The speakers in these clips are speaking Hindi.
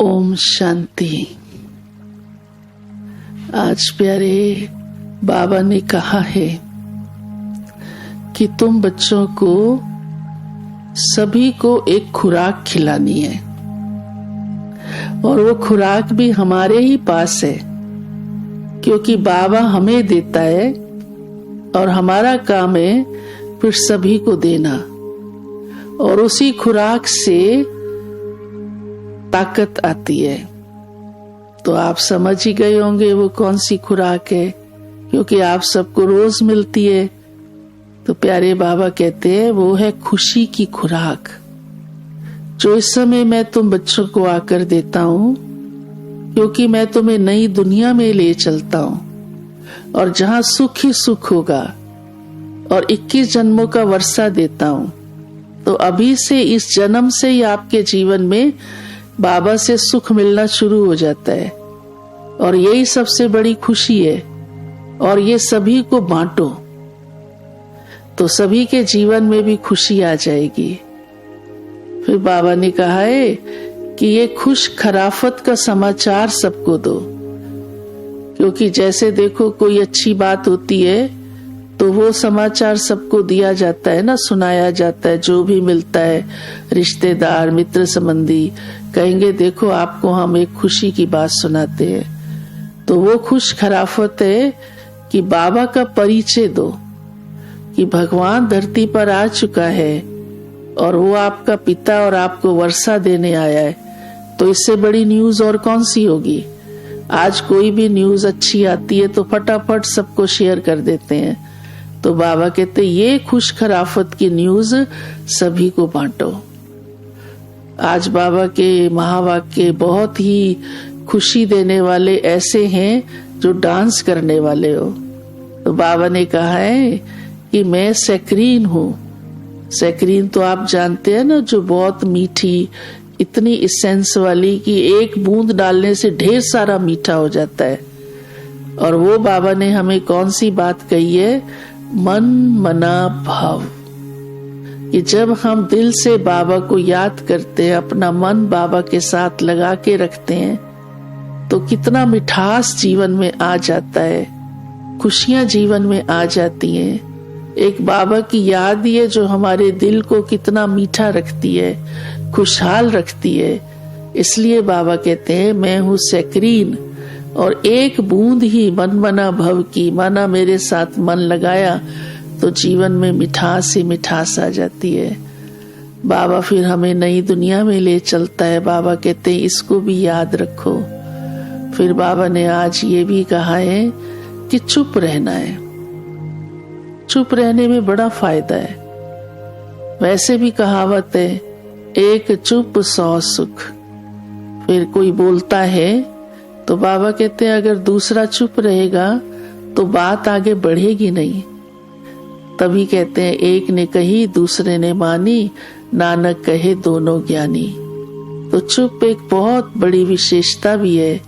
ओम शांति। आज प्यारे बाबा ने कहा है कि तुम बच्चों को सभी को एक खुराक खिलानी है और वो खुराक भी हमारे ही पास है, क्योंकि बाबा हमें देता है और हमारा काम है फिर सभी को देना। और उसी खुराक से ताकत आती है। तो आप समझ ही गए होंगे वो कौन सी खुराक है, क्योंकि आप सबको रोज मिलती है। तो प्यारे बाबा कहते हैं वो है खुशी की खुराक, जो इस समय मैं तुम बच्चों को आकर देता हूं, क्योंकि मैं तुम्हें नई दुनिया में ले चलता हूं और जहां सुख ही सुख होगा और 21 जन्मों का वर्षा देता हूं। तो अभी से इस जन्म से ही आपके जीवन में बाबा से सुख मिलना शुरू हो जाता है और यही सबसे बड़ी खुशी है। और ये सभी को बांटो तो सभी के जीवन में भी खुशी आ जाएगी। फिर बाबा ने कहा है कि ये खुश खराफत का समाचार सबको दो, क्योंकि जैसे देखो कोई अच्छी बात होती है तो वो समाचार सबको दिया जाता है ना, सुनाया जाता है। जो भी मिलता है रिश्तेदार मित्र संबंधी कहेंगे देखो आपको हम एक खुशी की बात सुनाते हैं। तो वो खुश खराफत है कि बाबा का परिचय दो कि भगवान धरती पर आ चुका है और वो आपका पिता और आपको वर्षा देने आया है। तो इससे बड़ी न्यूज और कौन सी होगी। आज कोई भी न्यूज अच्छी आती है तो फटाफट सबको शेयर कर देते हैं। तो बाबा कहते ये खुश खराफत की न्यूज सभी को बांटो। आज बाबा के महावाक्य बहुत ही खुशी देने वाले ऐसे हैं जो डांस करने वाले हो। तो बाबा ने कहा है कि मैं सैक्रीन हूँ। सैक्रीन तो आप जानते हैं ना, जो बहुत मीठी, इतनी इसेंस वाली कि एक बूंद डालने से ढेर सारा मीठा हो जाता है। और वो बाबा ने हमें कौन सी बात कही है, मन मना भाव, कि जब हम दिल से बाबा को याद करते हैं, अपना मन बाबा के साथ लगा के रखते हैं, तो कितना मिठास जीवन में आ जाता है, खुशियां जीवन में आ जाती हैं। एक बाबा की याद ही है जो हमारे दिल को कितना मीठा रखती है, खुशहाल रखती है। इसलिए बाबा कहते हैं मैं हूँ सैक्रीन और एक बूंद ही मन मना भव की, माना मेरे साथ मन लगाया तो जीवन में मिठास ही मिठास आ जाती है। बाबा फिर हमें नई दुनिया में ले चलता है। बाबा कहते हैं इसको भी याद रखो। फिर बाबा ने आज ये भी कहा है कि चुप रहना है। चुप रहने में बड़ा फायदा है। वैसे भी कहावत है एक चुप 100 सुख। फिर कोई बोलता है तो बाबा कहते हैं अगर दूसरा चुप रहेगा तो बात आगे बढ़ेगी नहीं। तभी कहते हैं एक ने कही दूसरे ने मानी, नानक कहे दोनों ज्ञानी। तो चुप एक बहुत बड़ी विशेषता भी है,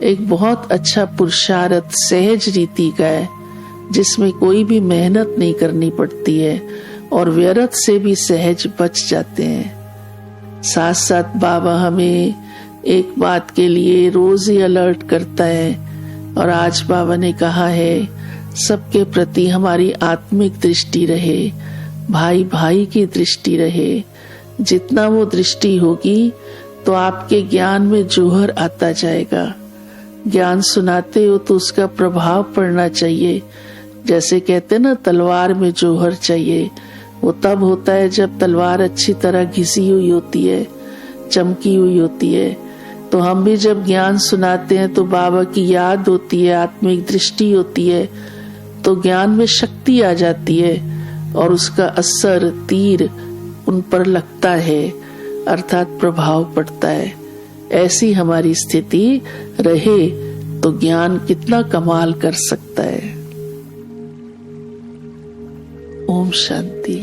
एक बहुत अच्छा पुरुषार्थ सहज रीति का है, जिसमें कोई भी मेहनत नहीं करनी पड़ती है और व्यर्थ से भी सहज बच जाते हैं। साथ साथ बाबा हमें एक बात के लिए रोज ही अलर्ट करता है। और आज बाबा ने कहा है सबके प्रति हमारी आत्मिक दृष्टि रहे, भाई भाई की दृष्टि रहे। जितना वो दृष्टि होगी तो आपके ज्ञान में जोहर आता जाएगा। ज्ञान सुनाते हो तो उसका प्रभाव पड़ना चाहिए। जैसे कहते ना तलवार में जोहर चाहिए, वो तब होता है जब तलवार अच्छी तरह घिसी हुई होती है, चमकी हुई होती है। तो हम भी जब ज्ञान सुनाते हैं तो बाबा की याद होती है, आत्मिक दृष्टि होती है, तो ज्ञान में शक्ति आ जाती है और उसका असर तीर उन पर लगता है, अर्थात प्रभाव पड़ता है। ऐसी हमारी स्थिति रहे तो ज्ञान कितना कमाल कर सकता है। ओम शांति।